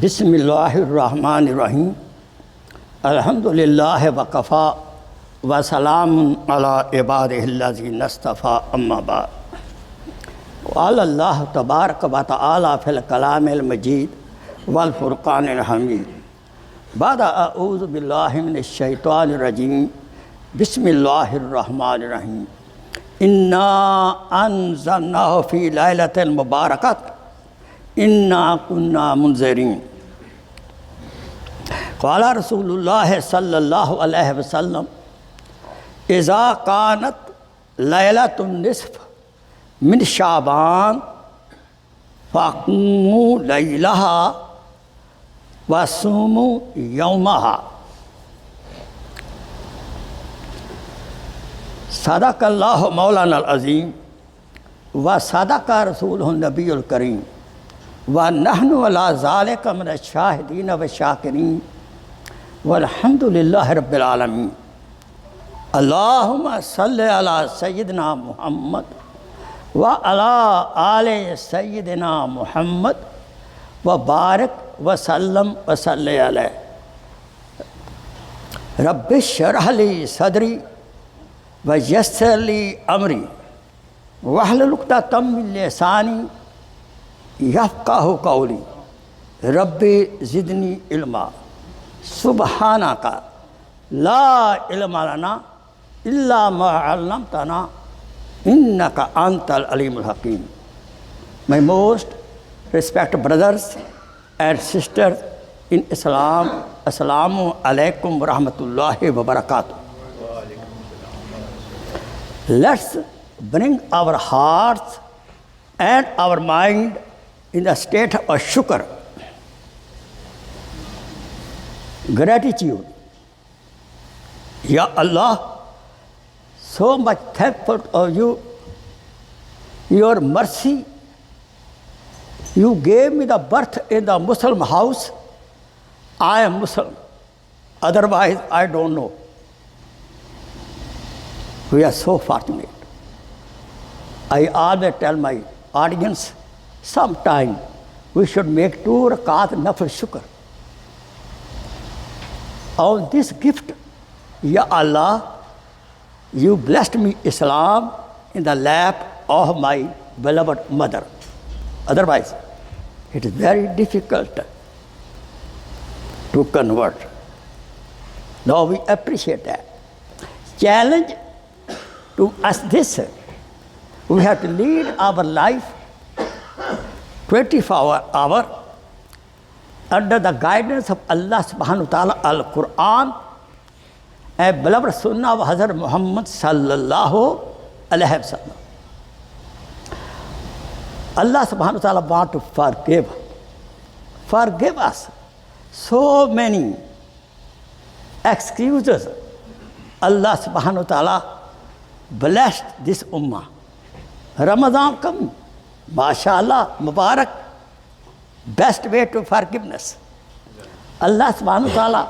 बिस्मिल्लाहिर्रहमानिर्रहीम अल्हम्दुलिल्लाहि वकफ़ा व सलामुन अला इबादिहिल्लज़ीना इस्तफ़ा अम्मा बाद क़ाल अल्लाह तबारक व तआला फ़िल कलामिल मजीद वल फ़ुरक़ानिल हमीद बाद अऊज़ु बिल्लाहि मिनश शैतानिर रजीम बिस्मिल्लाहिर्रहमानिर्रहीम इन्ना अंज़लनाहु फ़ी लैलतिल मुबारकत इन्ना कुन्ना मुंज़िरीन क़ाला रसूलुल्लाह सल्लल्लाहु अलैहि वसल्लम इज़ा कानत लैलतुन निस्फ़ मिन शाबान फ़क़ूमू लैलहा वसूमू यौमहा सदक़ल्लाहु मौलाना अज़ीम व सदक़ रसूलुहुन नबियुल करीम व नहनु अला ज़ालिका मिनश शाहिदीन व शाकिरीन वल्हम्दुलिल्लाहि रब्बिल आलमीन अल्लाहुम्मा सल्लि अला सय्यिदिना मुहम्मद व अला आले सय्यिदिना मुहम्मद व बारिक व सल्लम व सल्लि अलैहि रब्बि इश्रह ली सदरी व यस्सिर ली अमरी वहलुल उक़दतम मिन लिसानी यफ़क़हू क़ौली रब्बि ज़िदनी इल्मा सुब्हानका ला इल्मा लना इल्ला मा अल्लमतना इन्नका अंतल अलीमुल हकीम। My most respected brothers and sisters in Islam, Assalamu alaikum wa rahmatullahi wa barakatuh. Let's bring our hearts and our mind in the state of shukr, gratitude. Ya Allah, so much thankful of you, your mercy. You gave me the birth in the Muslim house. I am Muslim. Otherwise, I don't know. We are so fortunate. I always tell my audience, sometime we should make 2 rakat nafil shukr. On this gift, Ya Allah, you blessed me Islam in the lap of my beloved mother. Otherwise, it is very difficult to convert. Now we appreciate that. Challenge to us this: we have to lead our life 24 hours under the guidance of Allah subhanahu wa ta'ala, Al-Quran, and beloved Sunnah of Hazrat Muhammad sallallahu alaihi wasallam. Allah subhanahu wa ta'ala wants to forgive us. So many excuses. Allah subhanahu wa ta'ala blessed this ummah. Ramadan come, mashallah, Mubarak, best way to forgiveness. Allah subhanahu wa ta'ala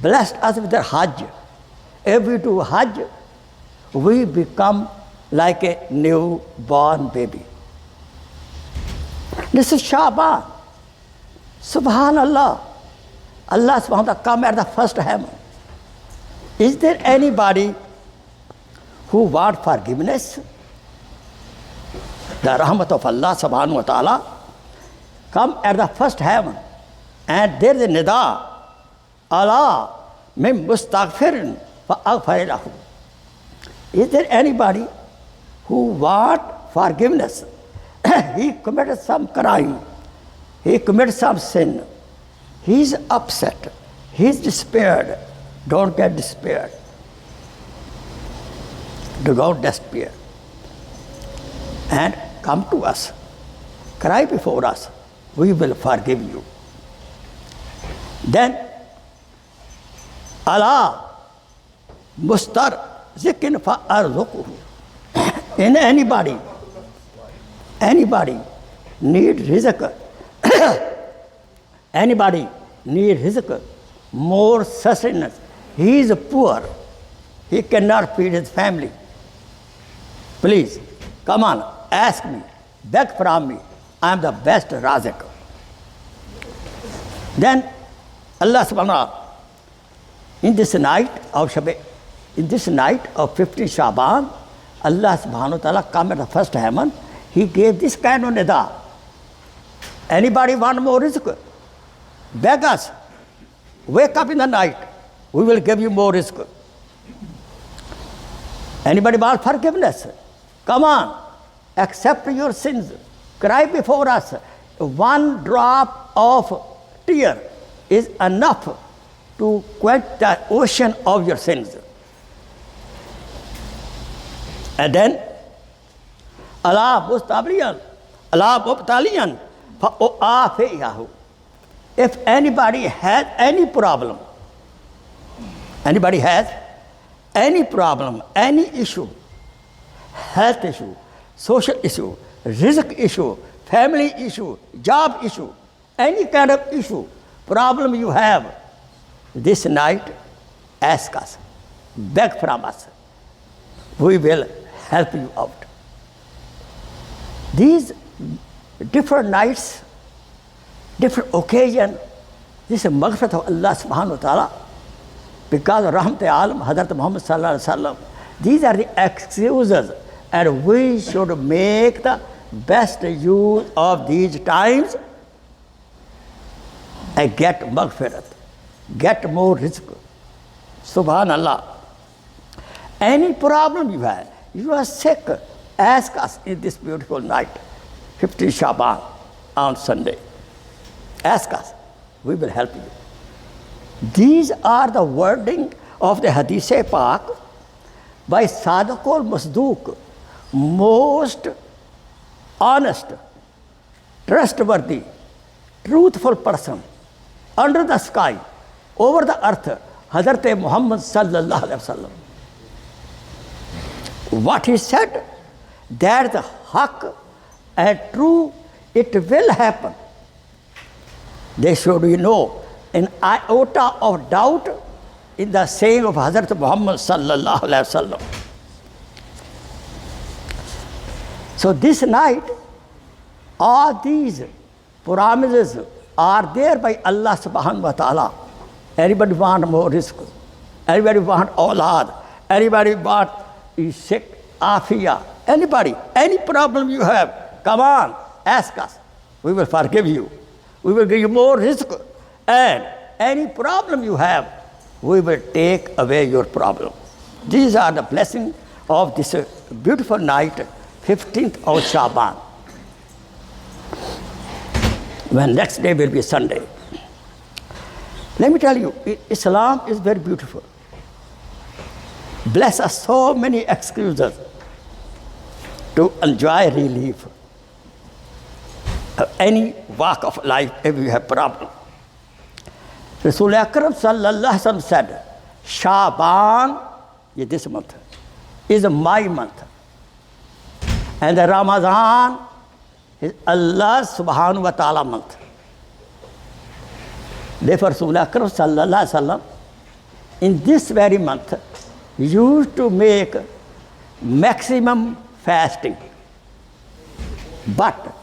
blessed us with the Hajj. If we do Hajj, we become like a newborn baby. This is Shaban. Subhanallah. Allah subhanahu wa ta'ala come at the first heaven. Is there anybody who wants forgiveness? The rahmat of Allah subhanahu wa ta'ala come at the first heaven, and there is a nida, Allah min mustaghfirin fa aghfir lahu. Is there anybody who wants forgiveness? He committed some crime, he committed some sin, he is upset, he is despaired. Don't get despaired. Do not despair. And come to us, cry before us, we will forgive you. Then Allah mustarzikin fa arzuquhu. In anybody need rizq, anybody need rizq, more sustenance. He is poor, he cannot feed his family. Please, come on, ask me, beg from me. I am the best Razail. Then Allah subhanahu wa ta'ala, in this night of 15th Shaban, Allah subhanahu wa ta'ala come at the first heaven. He gave this kind of nida. Anybody want more rizq? Beg us. Wake up in the night. We will give you more rizq. Anybody want forgiveness? Come on. Accept your sins. Cry before us. One drop of tear is enough to quench the ocean of your sins. And then, Allah mubtaliyan fa'u'afiyahu. If anybody has any problem, any issue, health issue, social issue, rizq issue, family issue, job issue, any kind of issue, problem you have, this night, ask us, beg from us. We will help you out. These different nights, different occasion, this is maghfirat of Allah subhanahu wa ta'ala. Because of Rahmat Alam, Hazrat Muhammad sallallahu alaihi wasallam, these are the excuses, and we should make the best use of these times and get maghfirat, get more rizq. Subhanallah. Any problem you have, you are sick, ask us in this beautiful night, 15th Shaban on Sunday. Ask us, we will help you. These are the wording of the Hadith Pak by Sadiqul Masduq, most honest, trustworthy, truthful person under the sky, over the earth, Hazrat Muhammad sallallahu alaihi wasallam. What he said, that the haqq and true, it will happen. They should know an iota of doubt in the saying of Hazrat Muhammad sallallahu alaihi wasallam. So this night, all these promises are there by Allah subhanahu wa ta'ala. Anybody want more rizq? Anybody want Aulaad? Anybody want sick, afiya? Anybody, any problem you have, come on, ask us. We will forgive you. We will give you more rizq. And any problem you have, we will take away your problem. These are the blessings of this beautiful night, 15th of Shaban. When next day will be Sunday. Let me tell you, Islam is very beautiful. Bless us so many excuses to enjoy relief of any walk of life if you have problem. Rasul Akram sallallahu alaihi wasallam said, Shaban, this month, is my month. And the Ramadan is Allah subhanahu wa ta'ala month. Therefore, Rasul Akram sallallahu alaihi wasallam, in this very month, used to make maximum fasting. But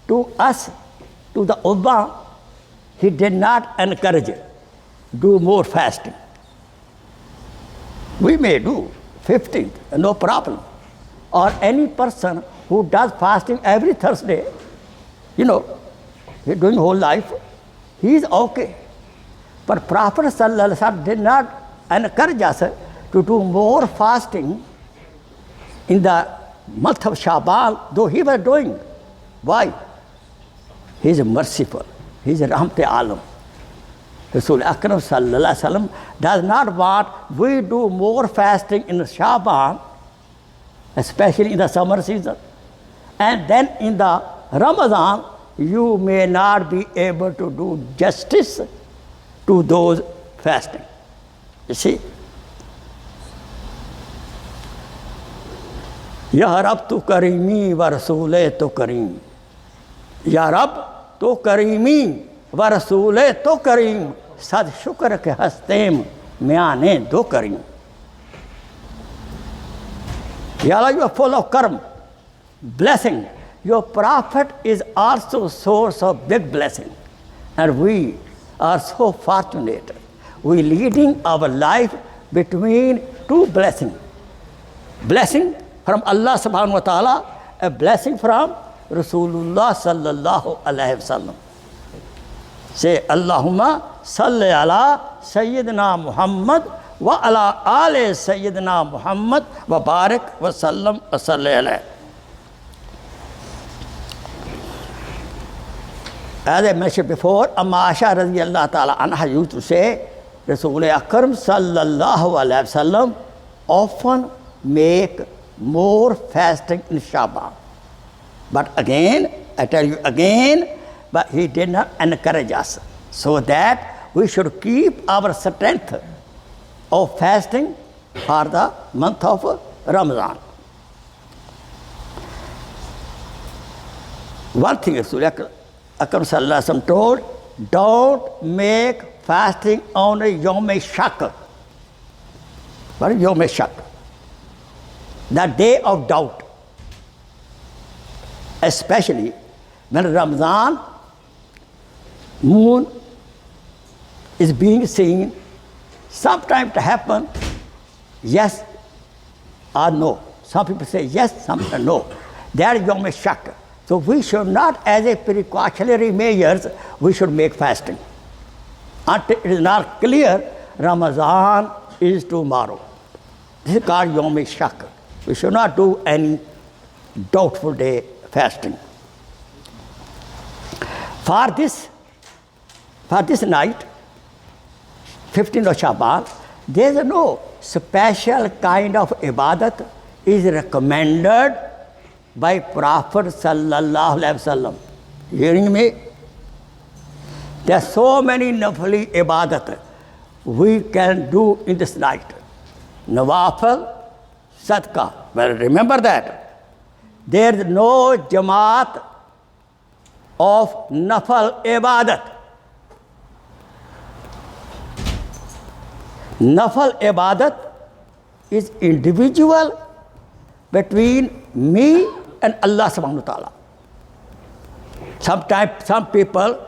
to us, to the Ummah, he did not encourage do more fasting. We may do 15th, no problem. Or any person who does fasting every Thursday, he's doing whole life, he is okay. But Prophet sallallahu alaihi wasallam did not encourage us to do more fasting in the month of Shaban, though he was doing. Why? He is merciful. He is Rahmat Alam. Rasul Akram sallallahu alaihi wasallam does not want we do more fasting in Shaban, especially in the summer season. And then in the Ramadan, you may not be able to do justice to those fasting. You see? Ya Rab tu karimi wa Rasule tu kareem. Ya Rab tu karimi wa Rasule tu kareem. Sad shukr ke hastem meane do kareem. Ya Allah, you are full of karam, blessing. Your Prophet is also source of big blessing. And we are so fortunate. We leading our life between two blessings. Blessing from Allah subhanahu wa ta'ala, a blessing from Rasulullah sallallahu alayhi wasallam. Say, Allahumma salli ala Sayyidina Muhammad wa ala ali Sayyidina Muhammad wa barik wa sallam wa salli alayhi. As I mentioned before, Amma Aisha radiyallahu ta'ala anha used to say, Rasul Akram sallallahu alayhi wasallam often make more fasting in Shaban. But again, I tell you again, but he did not encourage us, so that we should keep our strength of fasting for the month of Ramadan. One thing Rasul Akram sallallahu alaihi wasallam told, don't make fasting on a Yom-e-Shak. What is Yom-e-Shak? The day of doubt. Especially when Ramadan moon is being seen, sometimes it happen yes or no. Some people say yes, some say no. That is Yom-e-Shak. So we should not, as a precautionary measures, we should make fasting. Until it is not clear, Ramadan is tomorrow. This is called Yom-e-Shak. We should not do any doubtful day fasting. For this night, 15th of Shaban, there is no special kind of ibadat is recommended by Prophet sallallahu alaihi wasallam. Hearing me? There are so many nafli ibadat we can do in this night. Nawafil, sadqa. Well, remember that. There is no jamaat of nafal ibadat. Nafal ibadat is individual between me and Allah subhanahu wa ta'ala. Sometimes some people,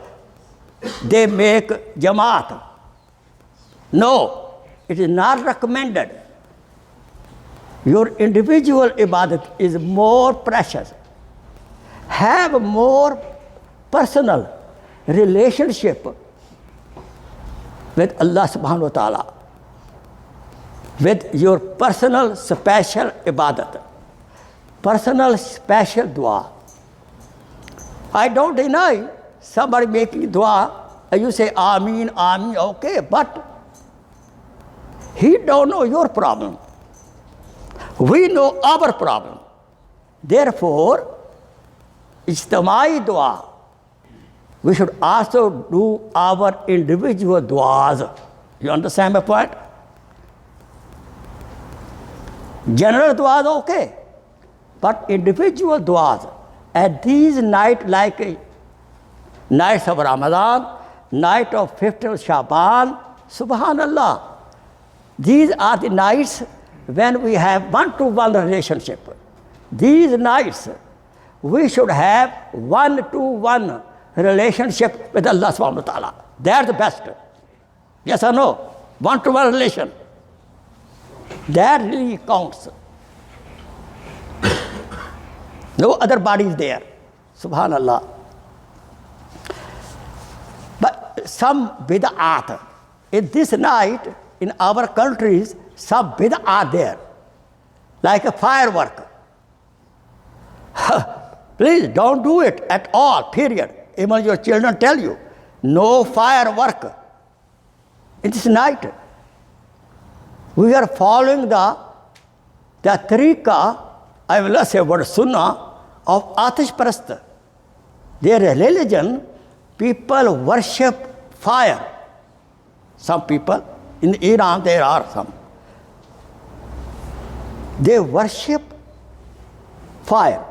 they make jamaat. No, it is not recommended. Your individual ibadat is more precious. Have more personal relationship with Allah subhanahu wa ta'ala, with your personal special ibadat, personal special dua. I don't deny somebody making dua, and you say Ameen, Ameen, okay, but he don't know your problem. We know our problem. Therefore, ijtimai dua, we should also do our individual duas. You understand my point? General duas okay, but individual duas at these nights, like nights of Ramadan, night of 15th Shaban, subhanallah, these are the nights when we have one-to-one relationship. These nights we should have one-to-one relationship with Allah subhanahu wa ta'ala. That's the best. Yes or no? One-to-one relation. That really counts. No other body is there. Subhanallah. But some bid'at. In this night, in our countries, some bid'at are there. Like a firework. Please don't do it at all, period. Even your children tell you, no firework in this night. We are following the tariqa, I will not say word sunnah, of Atish Parasta. Their religion, people worship fire. Some people, in Iran there are some. They worship fire.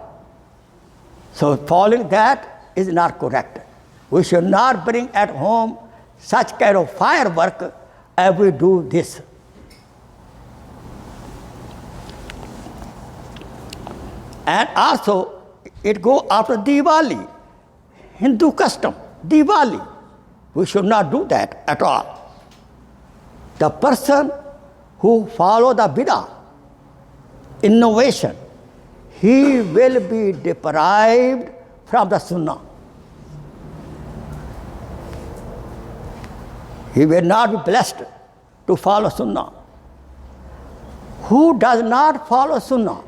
So following that is not correct. We should not bring at home such kind of firework as we do this. And also, it go after Diwali, Hindu custom, Diwali. We should not do that at all. The person who follows the bid'ah, innovation, he will be deprived from the sunnah. He will not be blessed to follow sunnah. Who does not follow sunnah,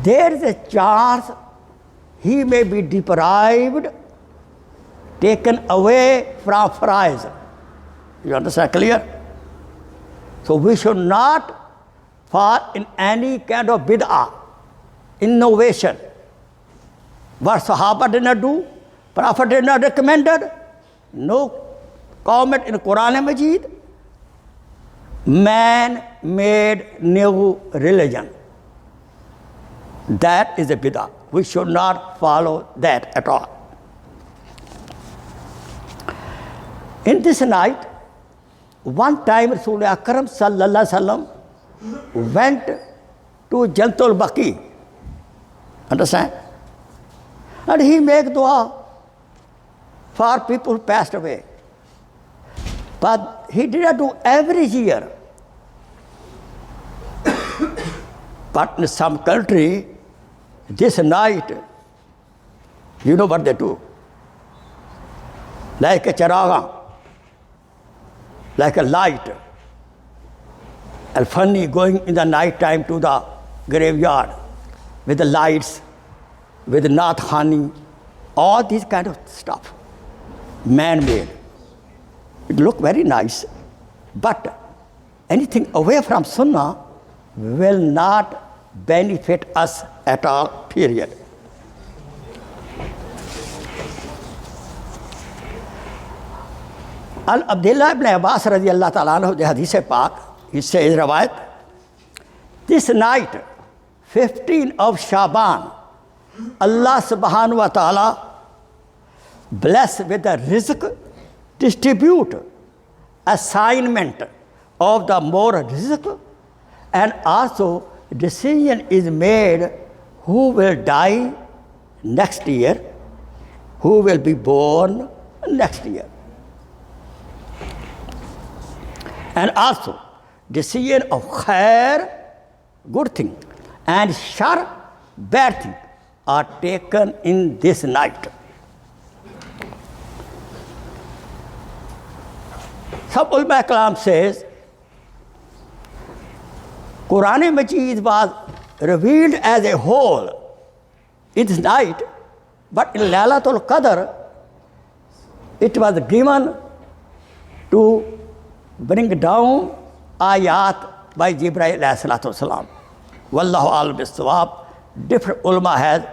there is a chance he may be deprived, taken away from faraiz. You understand clear? So we should not fall in any kind of bid'ah, innovation. What Sahaba did not do, Prophet did not recommend it, no comment in Quran and Majid. Man made new religion. That is a bid'ah. We should not follow that at all. In this night, one time Rasulullah Akram sallallahu alaihi wasallam went to Jantul Baqi. Understand? And he made dua for people who passed away. But he did not do every year. But in some country, this night, you know what they do? Like a charaga, like a light, and funny going in the night time to the graveyard with the lights, with the naat khani, all these kind of stuff, man-made. It look very nice, but anything away from sunnah will not benefit us at all, period. Abdullah ibn Abbas radiallahu ta'ala anhu, the hadith pak, he says, rawayat, this night, 15th of Shaban, Allah subhanahu wa ta'ala bless with the rizq, distribute, assignment of the more rizq, and also decision is made who will die next year, who will be born next year. And also decision of khair, good thing, and shar, bad thing, are taken in this night. Some ulama kalam says, Quran Majid was revealed as a whole in this night, but in Laylatul Qadr, it was given to bring down ayat by Jibreel alayhi salatu wasalam. Wallahu alam bis-sawab. Different ulama has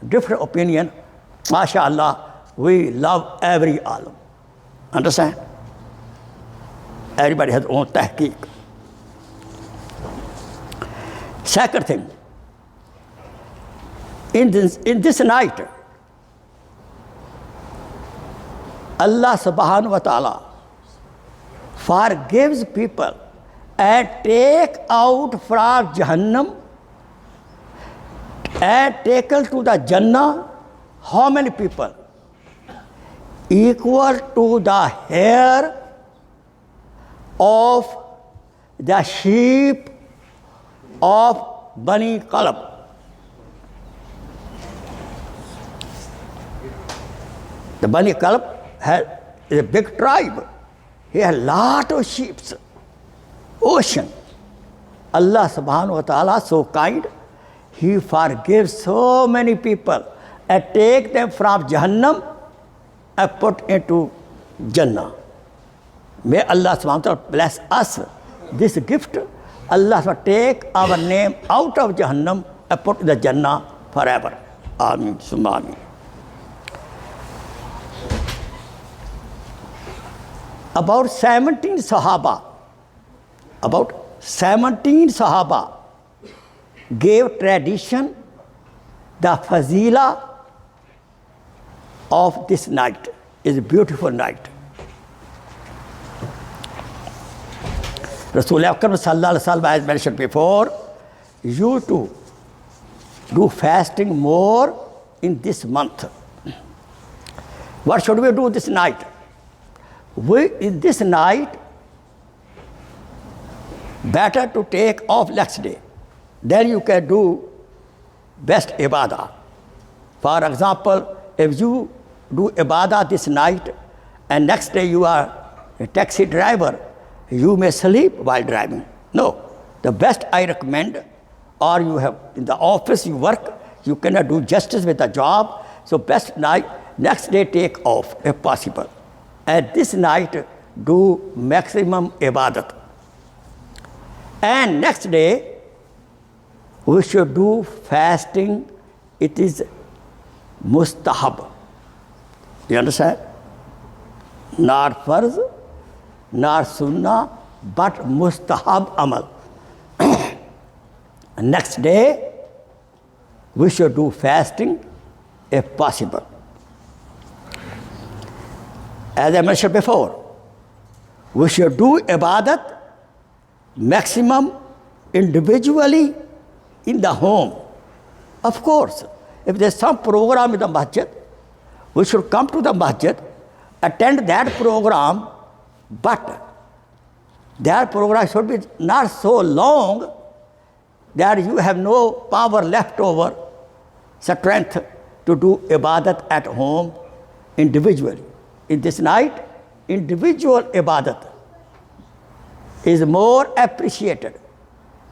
different opinion. MashaAllah, we love every alim. Understand? Everybody has own tahqiq. Second thing, in this night, Allah subhanahu wa ta'ala forgives people and take out from Jahannam and taken to the Jannah, how many people? Equal to the hair of the sheep of Bani Kalab. The Bani Kalab is a big tribe. He had a lot of sheep. Ocean. Allah subhanahu wa ta'ala so kind, He forgives so many people and take them from Jahannam and put into Jannah. May Allah subhanahu wa ta'ala bless us this gift. Allah will take our name out of Jahannam and put in the Jannah forever. Ameen. Summa ameen. About 17 Sahaba gave tradition the Fazeelat of this night. Is a beautiful night. Rasulullah Akram sallallahu alaihi wasallam, as mentioned before, used to do fasting more in this month. What should we do this night? in this night, better to take off next day. Then you can do best ibadah. For example, if you do ibadah this night and next day you are a taxi driver, you may sleep while driving. No, the best I recommend, or you have in the office you work, you cannot do justice with the job, so best night, next day take off if possible. And this night do maximum ibadat. And next day we should do fasting. It is mustahab. You understand? Not farz, not sunnah, but mustahab amal. Next day, we should do fasting if possible. As I mentioned before, we should do ibadat maximum individually in the home. Of course, if there's some program in the masjid, we should come to the masjid, attend that program, but that program should be not so long that you have no power left over, strength to do ibadat at home individually. In this night, individual ibadat is more appreciated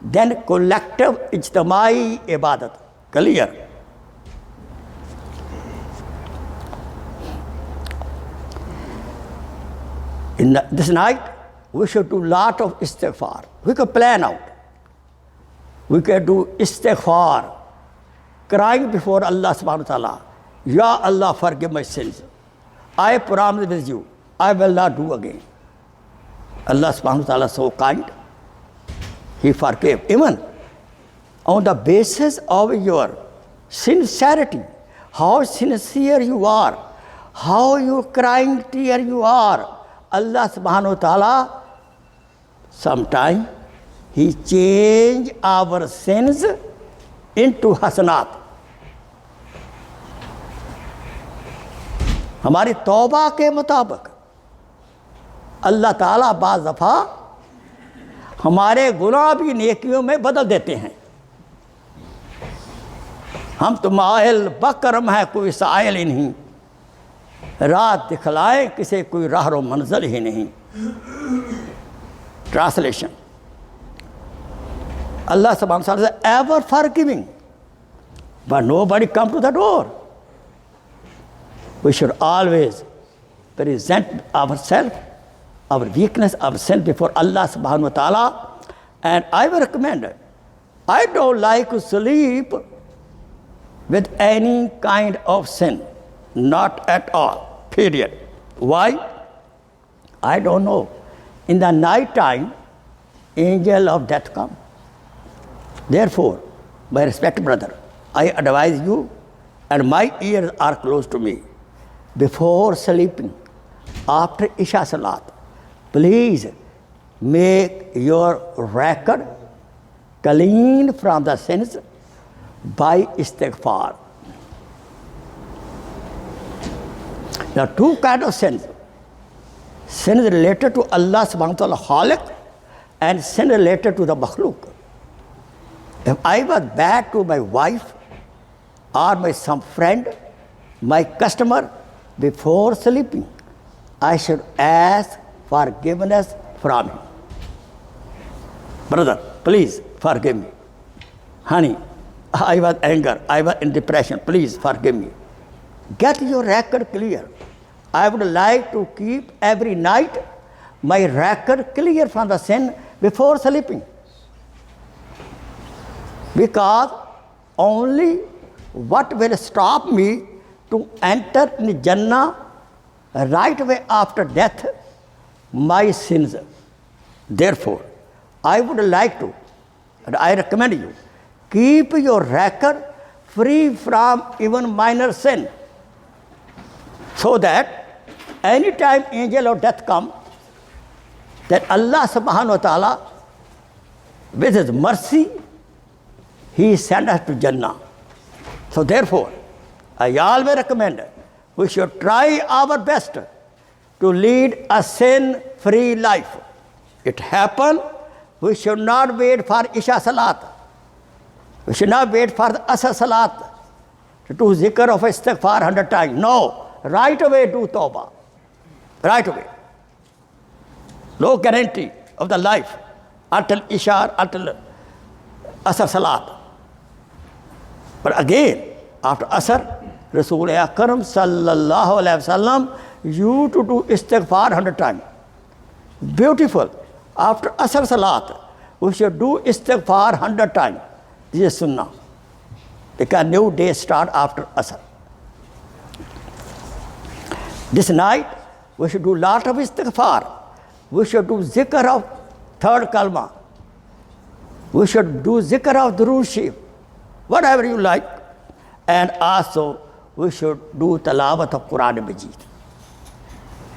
than collective ijtamai ibadat. Clear? In this night, we should do lot of istighfar. We can plan out. We can do istighfar, crying before Allah subhanahu wa ta'ala. Ya Allah, forgive my sins. I promise with you, I will not do again. Allah subhanahu wa ta'ala is so kind. He forgave. Even on the basis of your sincerity, how sincere you are, how you crying tear you are, Allah subhanahu wa ta'ala, sometime He change our sins into hasanat. हमारी तौबा के मुताबिक अल्लाह ताला बाज़ दफ़ा हमारे गुनाह भी नेकियों में बदल देते हैं. हम तो माहिल बकरम है, कोई साइल ही नहीं, रात दिखलाए किसे कोई राहरो मंजर ही नहीं. Translation: Allah subhanahu wa ta'ala is ever forgiving, but nobody come to the door. We should always present ourselves, our weakness, our sin before Allah subhanahu wa ta'ala. And I will recommend, I don't like to sleep with any kind of sin, not at all, period. Why? I don't know. In the night time, angel of death come. Therefore, my respected brother, I advise you, and my ears are close to me, before sleeping, after Isha Salat, please make your record clean from the sins by istighfar. There are two kinds of sins. Sin related to Allah subhanahu wa ta'ala khaliq, and sin related to the makhluk. If I was bad to my wife or my some friend, my customer, before sleeping, I should ask forgiveness from him. Brother, please forgive me. Honey, I was anger, I was in depression, please forgive me. Get your record clear. I would like to keep every night my record clear from the sin before sleeping. Because only what will stop me to enter in Jannah right away after death, my sins. Therefore, I would like to, and I recommend you, keep your record free from even minor sin, so that anytime angel of death come, that Allah subhanahu wa ta'ala, with His mercy, He sent us to Jannah. So therefore, I always recommend we should try our best to lead a sin-free life. It happened, we should not wait for Isha Salat. We should not wait for the Asr Salat to do zikr of istighfar 100 times. No, right away do tawbah. Right away. No guarantee of the life until Isha, until Asr Salat. But again, after Asr, Rasul Akram sallallahu alayhi wasallam used to do istighfar 100 times. Beautiful. After Asr Salat, we should do istighfar 100 times. This is Sunnah. Because new day start after Asr. This night, we should do lot of istighfar. We should do zikr of third kalma. We should do zikr of Durood Sharif, whatever you like. And also, we should do talawat of Quran Majid.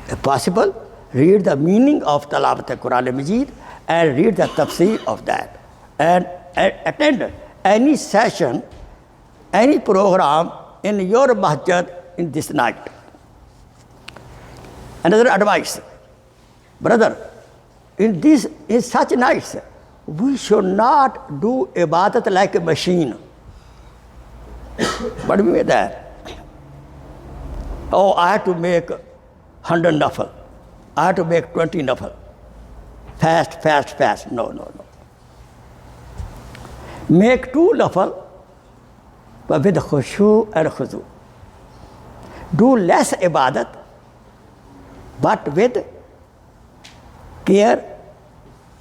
If possible, read the meaning of talawat of Quran Majid and read the tafsir of that. And attend any session, any program in your masjid in this night. Another advice, brother, in such nights, we should not do ibadat like a machine. What do you mean that? Oh, I have to make 100 nafal. I have to make 20 nafal. Fast, fast, fast. No, no, no. Make 2 nafal, but with khushu and khuzu. Do less ibadat, but with care,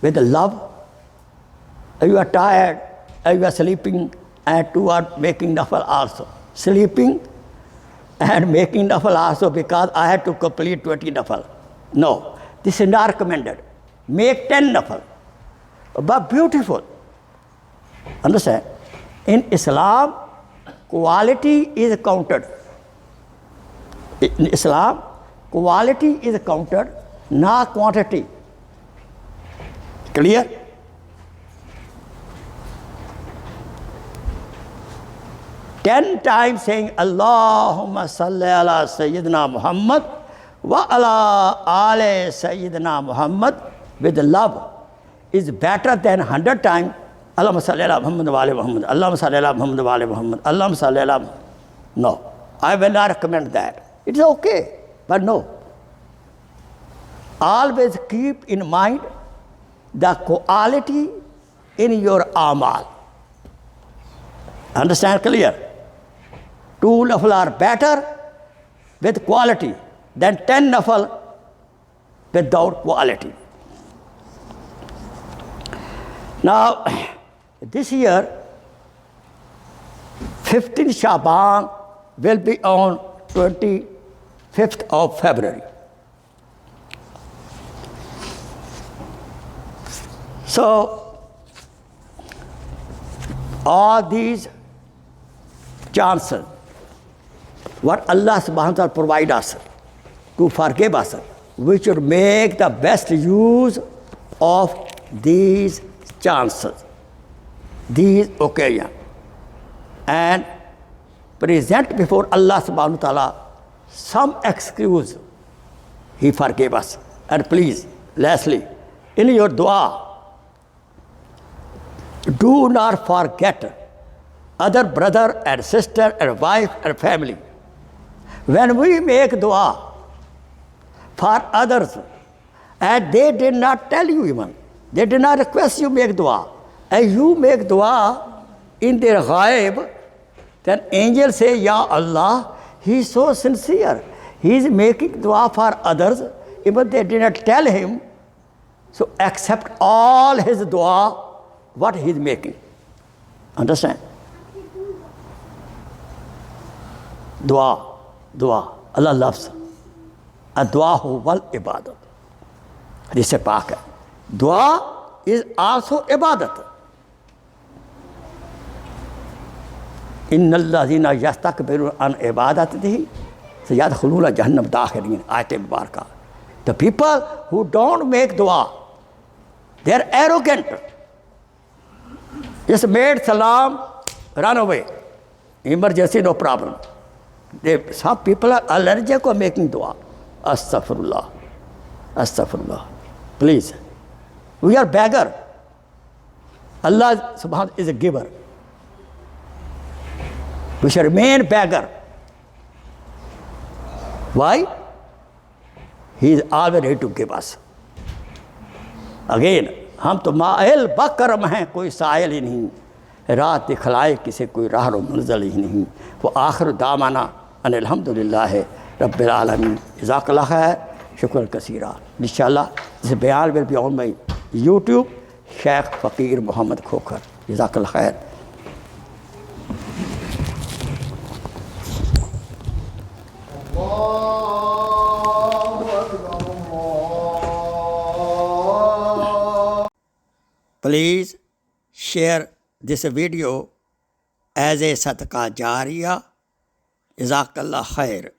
with love. You are tired, you are sleeping, and you are making nafal also. Sleeping and making nafal also because I had to complete 20 nafal. No, this is not recommended. Make 10 nafal, but beautiful. Understand? In Islam, quality is counted. In Islam, quality is counted, not quantity. Clear? Ten times saying Allahumma salli ala Sayyidina Muhammad wa ala ale Sayyidina Muhammad with love is better than 100 times Allahumma salli ala Muhammad wa ala Muhammad, Allahumma salli ala Muhammad wa ala Muhammad, Allahumma salli ala Muhammad. No, I will not recommend that. It is okay, but no. Always keep in mind the quality in your amal. Understand clear? 2 nafal are better with quality than 10 nafal without quality. Now, this year, 15th SHABAAN will be on 25th of February. So, all these chances, what Allah subhanahu wa ta'ala provide us to forgive us, we should make the best use of these chances, these occasions, and present before Allah subhanahu wa ta'ala some excuse. He forgave us. And please, lastly, in your dua, do not forget other brother and sister and wife and family. When we make dua for others, and they did not tell you even, they did not request you make dua, and you make dua in their ghaib, then angels say, Ya Allah, he is so sincere. He is making dua for others, even they did not tell him. So accept all his dua, what he is making. Understand? Dua, dua. Allah loves. And dua wal ibadat. This is Pak. Dua is also ibadat. Inna allazina yastakbiru an ibadatihi sayadkhuluna jahannam dakhirin. Ayat Mubarakah. The people who don't make dua, they are arrogant. Just made salam, run away. Emergency, no problem. Some people are allergic of making dua. Astaghfirullah. Astaghfirullah. Please. We are beggar. Allah subhanahu is a giver. We shall remain beggar. Why? He is always ready to give us. Again, हम तो mile buckram हैं, कोई साइल ही नहीं, रात दिखलाए किसे कोई राह मंजिल ही नहीं। वो आखिर दामाना अल्हम्दुलिल्लाह रब्बिल आलमीन। जज़ाकल्लाह खैर, शुक्र कसीरा। इंशाअल्लाह दिस बयान will be on my YouTube, Sheikh Fakir Mohammad Khokhar. जज़ाकल्लाह खैर। Please share this video as a sadaqah jariyah. Jazakallah khair.